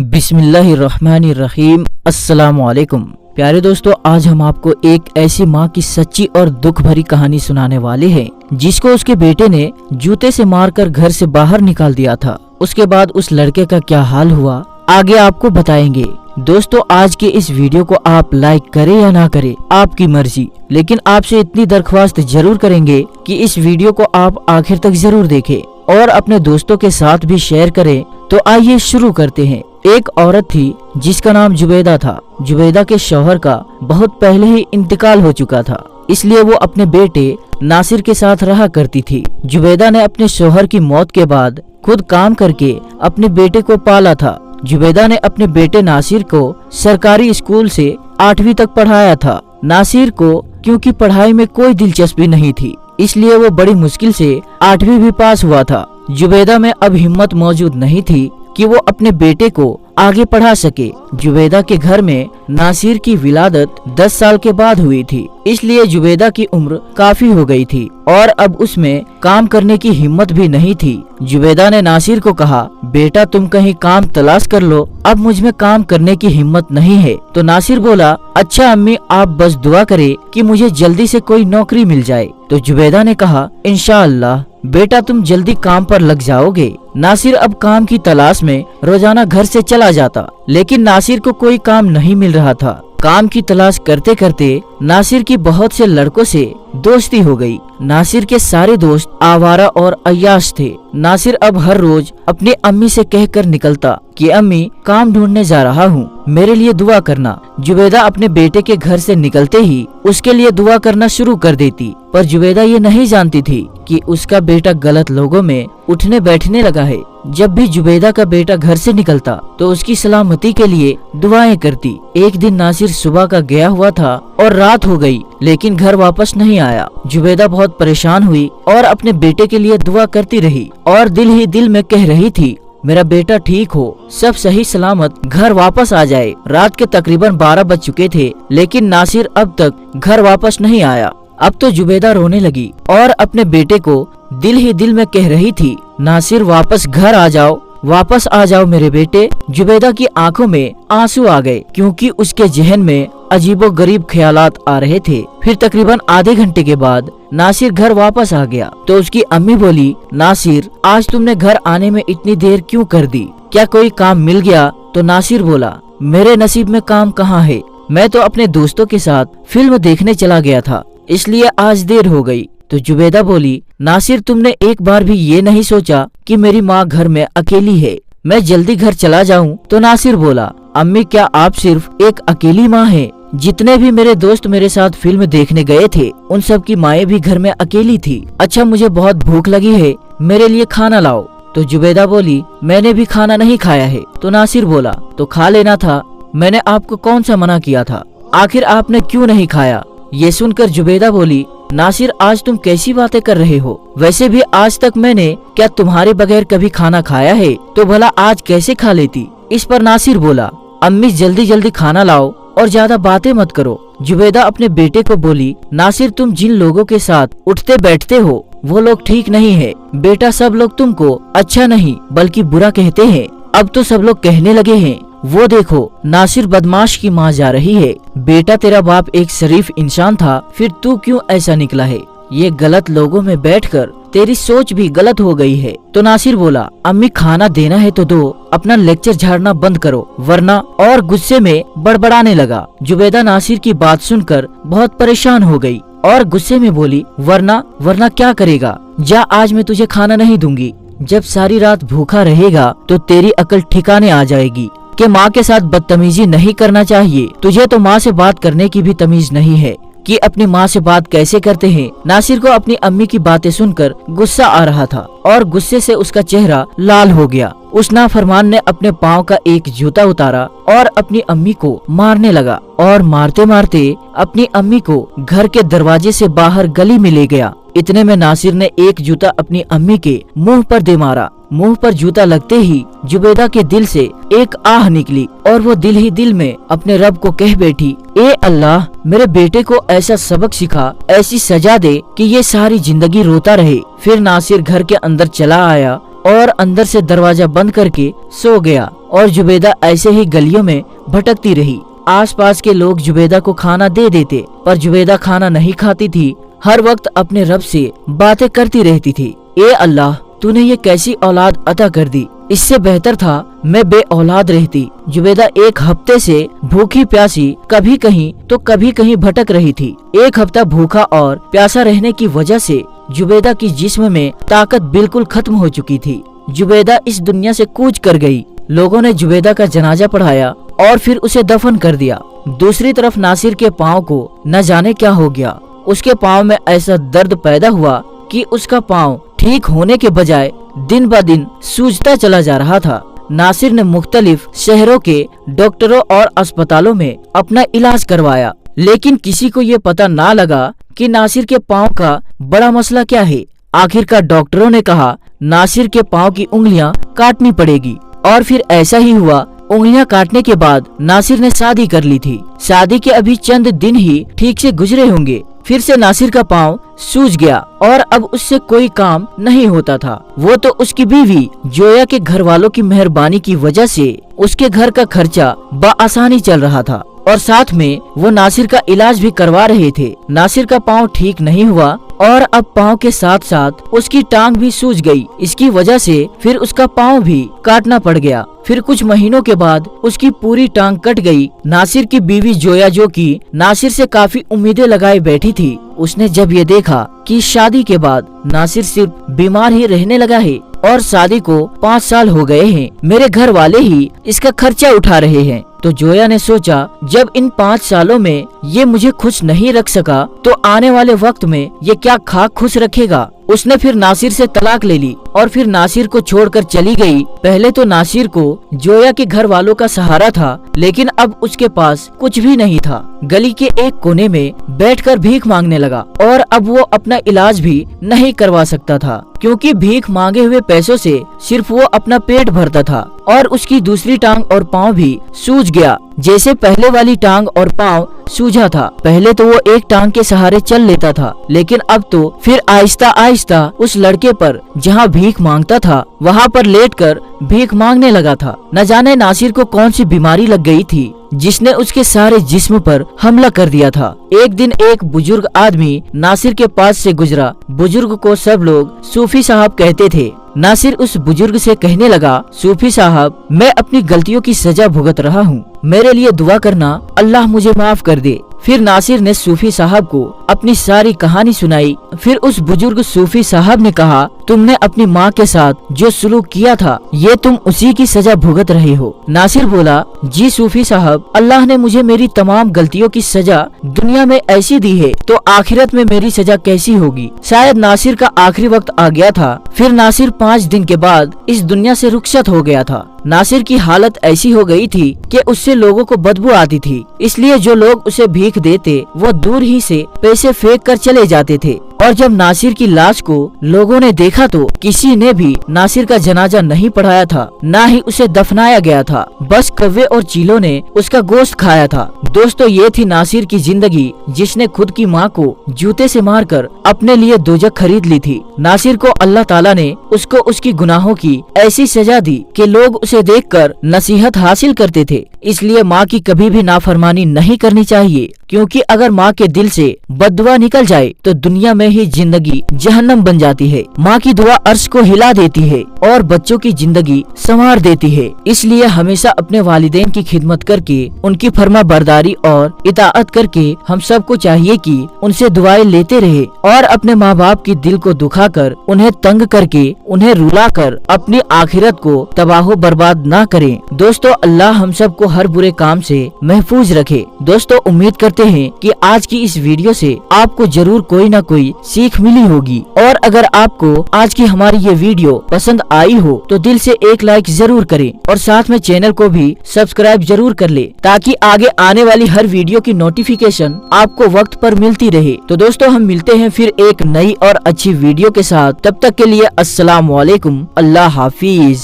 बिस्मिल्लाहिर्रहमानिर्रहीम। अस्सलामुअलैकुम प्यारे दोस्तों, आज हम आपको एक ऐसी माँ की सच्ची और दुख भरी कहानी सुनाने वाले हैं जिसको उसके बेटे ने जूते से मारकर घर से बाहर निकाल दिया था। उसके बाद उस लड़के का क्या हाल हुआ आगे आपको बताएंगे। दोस्तों, आज के इस वीडियो को आप लाइक करें या ना करें आपकी मर्जी, लेकिन आपसे इतनी दरख्वास्त जरूर करेंगे कि इस वीडियो को आप आखिर तक जरूर देखें और अपने दोस्तों के साथ भी शेयर करें। तो आइए शुरू करते हैं। एक औरत थी जिसका नाम जुबैदा था। जुबैदा के शौहर का बहुत पहले ही इंतकाल हो चुका था, इसलिए वो अपने बेटे नासिर के साथ रहा करती थी। जुबैदा ने अपने शौहर की मौत के बाद खुद काम करके अपने बेटे को पाला था। जुबैदा ने अपने बेटे नासिर को सरकारी स्कूल से 8वीं तक पढ़ाया था। नासिर को क्योंकि पढ़ाई में कोई दिलचस्पी नहीं थी, इसलिए वो बड़ी मुश्किल से 8वीं भी पास हुआ था। जुबैदा में अब हिम्मत मौजूद नहीं थी कि वो अपने बेटे को आगे पढ़ा सके। जुबैदा के घर में नासिर की विलादत 10 साल के बाद हुई थी, इसलिए जुबैदा की उम्र काफी हो गई थी और अब उसमें काम करने की हिम्मत भी नहीं थी। जुबैदा ने नासिर को कहा, बेटा तुम कहीं काम तलाश कर लो, अब मुझ में काम करने की हिम्मत नहीं है। तो नासिर बोला, अच्छा अम्मी, आप बस दुआ करें कि मुझे जल्दी से कोई नौकरी मिल जाए। तो जुबैदा ने कहा, इंशाअल्लाह बेटा तुम जल्दी काम पर लग जाओगे। नासिर अब काम की तलाश में रोजाना घर से चला जाता, लेकिन नासिर को कोई काम नहीं मिल रहा था। काम की तलाश करते करते नासिर की बहुत से लड़कों से दोस्ती हो गई। नासिर के सारे दोस्त आवारा और अय्याश थे। नासिर अब हर रोज अपनी अम्मी से कहकर निकलता कि अम्मी काम ढूंढने जा रहा हूँ, मेरे लिए दुआ करना। जुबैदा अपने बेटे के घर से निकलते ही उसके लिए दुआ करना शुरू कर देती, पर जुबैदा ये नहीं जानती थी कि उसका बेटा गलत लोगों में उठने बैठने लगा है। जब भी जुबैदा का बेटा घर से निकलता तो उसकी सलामती के लिए दुआएं करती। एक दिन नासिर सुबह का गया हुआ था और रात हो गई, लेकिन घर वापस नहीं आया। जुबैदा बहुत परेशान हुई और अपने बेटे के लिए दुआ करती रही और दिल ही दिल में कह रही थी, मेरा बेटा ठीक हो, सब सही सलामत घर वापस आ जाए। रात के तकरीबन 12 बज चुके थे, लेकिन नासिर अब तक घर वापस नहीं आया। अब तो जुबैदा रोने लगी और अपने बेटे को दिल ही दिल में कह रही थी, नासिर वापस घर आ जाओ, वापस आ जाओ मेरे बेटे। जुबैदा की आंखों में आंसू आ गए क्योंकि उसके जहन में अजीबो गरीब ख्यालात आ रहे थे। फिर तकरीबन आधे घंटे के बाद नासिर घर वापस आ गया तो उसकी अम्मी बोली, नासिर आज तुमने घर आने में इतनी देर क्यों कर दी, क्या कोई काम मिल गया? तो नासिर बोला, मेरे नसीब में काम कहाँ है, मैं तो अपने दोस्तों के साथ फिल्म देखने चला गया था, इसलिए आज देर हो गई। तो जुबैदा बोली, नासिर तुमने एक बार भी ये नहीं सोचा कि मेरी माँ घर में अकेली है, मैं जल्दी घर चला जाऊँ? तो नासिर बोला, अम्मी क्या आप सिर्फ एक अकेली माँ है? जितने भी मेरे दोस्त मेरे साथ फिल्म देखने गए थे उन सब की माएँ भी घर में अकेली थी। अच्छा मुझे बहुत भूख लगी है, मेरे लिए खाना लाओ। तो जुबैदा बोली, मैंने भी खाना नहीं खाया है। तो नासिर बोला, तो खा लेना था, मैंने आपको कौन सा मना किया था, आखिर आपने क्यों नहीं खाया? ये सुनकर जुबैदा बोली, नासिर आज तुम कैसी बातें कर रहे हो, वैसे भी आज तक मैंने क्या तुम्हारे बगैर कभी खाना खाया है, तो भला आज कैसे खा लेती? इस पर नासिर बोला, अम्मी जल्दी जल्दी खाना लाओ और ज्यादा बातें मत करो। जुबैदा अपने बेटे को बोली, नासिर तुम जिन लोगों के साथ उठते बैठते हो वो लोग ठीक नहीं है बेटा, सब लोग तुमको अच्छा नहीं बल्कि बुरा कहते हैं। अब तो सब लोग कहने लगे हैं, वो देखो नासिर बदमाश की माँ जा रही है। बेटा तेरा बाप एक शरीफ इंसान था, फिर तू क्यों ऐसा निकला है? ये गलत लोगों में बैठकर तेरी सोच भी गलत हो गई है। तो नासिर बोला, अम्मी खाना देना है तो दो, अपना लेक्चर झाड़ना बंद करो वरना, और गुस्से में बड़बड़ाने लगा। जुबैदा नासिर की बात सुनकर बहुत परेशान हो गई और गुस्से में बोली, वरना क्या करेगा? जा आज मैं तुझे खाना नहीं दूंगी, जब सारी रात भूखा रहेगा तो तेरी अकल ठिकाने आ जाएगी कि माँ के साथ बदतमीजी नहीं करना चाहिए। तुझे तो माँ से बात करने की भी तमीज नहीं है कि अपनी माँ से बात कैसे करते हैं। नासिर को अपनी अम्मी की बातें सुनकर गुस्सा आ रहा था और गुस्से से उसका चेहरा लाल हो गया। उस नाफरमान ने अपने पाँव का एक जूता उतारा और अपनी अम्मी को मारने लगा और मारते मारते अपनी अम्मी को घर के दरवाजे से बाहर गली में ले गया। इतने में नासिर ने एक जूता अपनी अम्मी के मुंह पर दे मारा। मुंह पर जूता लगते ही जुबैदा के दिल से एक आह निकली और वो दिल ही दिल में अपने रब को कह बैठी, ए अल्लाह मेरे बेटे को ऐसा सबक सिखा, ऐसी सजा दे कि ये सारी जिंदगी रोता रहे। फिर नासिर घर के अंदर चला आया और अंदर से दरवाजा बंद करके सो गया और जुबैदा ऐसे ही गलियों में भटकती रही। आसपास के लोग जुबैदा को खाना दे देते, पर जुबैदा खाना नहीं खाती थी। हर वक्त अपने रब से बातें करती रहती थी, ए अल्लाह, तूने ये कैसी औलाद अता कर दी, इससे बेहतर था मैं बे औलाद रहती। जुबैदा एक हफ्ते से भूखी प्यासी कभी कहीं तो कभी कहीं भटक रही थी। एक हफ्ता भूखा और प्यासा रहने की वजह से जुबैदा की जिस्म में ताकत बिल्कुल खत्म हो चुकी थी। जुबैदा इस दुनिया से कूच कर गई। लोगों ने जुबैदा का जनाजा पढ़ाया और फिर उसे दफन कर दिया। दूसरी तरफ नासिर के पाँव को न जाने क्या हो गया। उसके पाँव में ऐसा दर्द पैदा हुआ कि उसका पाँव ठीक होने के बजाय दिन ब दिन सूजता चला जा रहा था। नासिर ने मुख्तलिफ शहरों के डॉक्टरों और अस्पतालों में अपना इलाज करवाया, लेकिन किसी को ये पता ना लगा कि नासिर के पाँव का बड़ा मसला क्या है। आखिरकार डॉक्टरों ने कहा नासिर के पाँव की उंगलियां काटनी पड़ेगी, और फिर ऐसा ही हुआ। उंगलियां काटने के बाद नासिर ने शादी कर ली थी। शादी के अभी चंद दिन ही ठीक से गुजरे होंगे, फिर से नासिर का पाँव सूज गया और अब उससे कोई काम नहीं होता था। वो तो उसकी बीवी जोया के घर वालों की मेहरबानी की वजह से उसके घर का खर्चा बआसानी चल रहा था, और साथ में वो नासिर का इलाज भी करवा रहे थे। नासिर का पाँव ठीक नहीं हुआ और अब पाँव के साथ साथ उसकी टांग भी सूज गई। इसकी वजह से फिर उसका पाँव भी काटना पड़ गया। फिर कुछ महीनों के बाद उसकी पूरी टांग कट गई। नासिर की बीवी जोया, जो कि नासिर से काफी उम्मीदें लगाए बैठी थी, उसने जब ये देखा कि शादी के बाद नासिर सिर्फ बीमार ही रहने लगा है और शादी को 5 साल हो गए हैं, मेरे घर वाले ही इसका खर्चा उठा रहे हैं, तो जोया ने सोचा जब इन 5 सालों में ये मुझे खुश नहीं रख सका तो आने वाले वक्त में ये क्या खाक खुश रखेगा। उसने फिर नासिर से तलाक ले ली और फिर नासिर को छोड़कर चली गई। पहले तो नासिर को जोया के घर वालों का सहारा था, लेकिन अब उसके पास कुछ भी नहीं था। गली के एक कोने में बैठकर भीख मांगने लगा और अब वो अपना इलाज भी नहीं करवा सकता था, क्योंकि भीख मांगे हुए पैसों से सिर्फ वो अपना पेट भरता था और उसकी दूसरी टांग और पाँव भी सूज गया जैसे पहले वाली टांग और पाँव सूझा था। पहले तो वो एक टांग के सहारे चल लेता था, लेकिन अब तो फिर आहिस्ता आहिस्ता उस लड़के पर जहाँ भीख मांगता था वहाँ पर लेटकर भीख मांगने लगा था। न जाने नासिर को कौन सी बीमारी लग गई थी जिसने उसके सारे जिस्म पर हमला कर दिया था। एक दिन एक बुजुर्ग आदमी नासिर के पास से गुजरा। बुजुर्ग को सब लोग सूफी साहब कहते थे। नासिर उस बुजुर्ग से कहने लगा, सूफी साहब, मैं अपनी गलतियों की सजा भुगत रहा हूँ, मेरे लिए दुआ करना, अल्लाह मुझे माफ कर दे। फिर नासिर ने सूफी साहब को अपनी सारी कहानी सुनाई। फिर उस बुजुर्ग सूफी साहब ने कहा, तुमने अपनी माँ के साथ जो सुलूक किया था ये तुम उसी की सजा भुगत रहे हो। नासिर बोला, जी सूफी साहब, अल्लाह ने मुझे मेरी तमाम गलतियों की सजा दुनिया में ऐसी दी है तो आखिरत में मेरी सजा कैसी होगी। शायद नासिर का आखिरी वक्त आ गया था। फिर नासिर 5 दिन के बाद इस दुनिया से रुखसत हो गया था। नासिर की हालत ऐसी हो गई थी कि उससे लोगों को बदबू आती थी, इसलिए जो लोग उसे भीख देते वो दूर ही से पैसे फेंक कर चले जाते थे। और जब नासिर की लाश को लोगों ने देखा तो किसी ने भी नासिर का जनाजा नहीं पढ़ाया था, ना ही उसे दफनाया गया था। बस कौवे और चीलों ने उसका गोश्त खाया था। दोस्तों, ये थी नासिर की जिंदगी, जिसने खुद की माँ को जूते से मारकर अपने लिए दोजख खरीद ली थी। नासिर को अल्लाह ताला ने उसको उसकी गुनाहों की ऐसी सजा दी कि लोग उसे देखकर नसीहत हासिल करते थे। इसलिए माँ की कभी भी नाफरमानी नहीं करनी चाहिए, क्योंकि अगर माँ के दिल से बद्दुआ निकल जाए तो दुनिया में ही जिंदगी जहन्नम बन जाती है। माँ की दुआ अर्श को हिला देती है और बच्चों की जिंदगी संवार देती है। इसलिए हमेशा अपने वालिदैन की खिदमत करके, उनकी फर्मा बरदारी और इताअत करके हम सबको चाहिए कि उनसे दुआएं लेते रहे और अपने माँ बाप की दिल को दुखाकर, उन्हें तंग करके, उन्हें रुलाकर अपनी आखिरत को तबाह बर्बाद ना करें। दोस्तों, अल्लाह हम सबको हर बुरे काम से महफूज रखे। दोस्तों, उम्मीद करते हैं कि आज की इस वीडियो से आपको जरूर कोई ना कोई सीख मिली होगी, और अगर आपको आज की हमारी ये वीडियो पसंद आई हो तो दिल से एक लाइक जरूर करें और साथ में चैनल को भी सब्सक्राइब जरूर कर ले, ताकि आगे आने वाली हर वीडियो की नोटिफिकेशन आपको वक्त पर मिलती रहे। तो दोस्तों, हम मिलते हैं फिर एक नई और अच्छी वीडियो के साथ। तब तक के लिए अस्सलाम वालेकुम, अल्लाह हाफिज।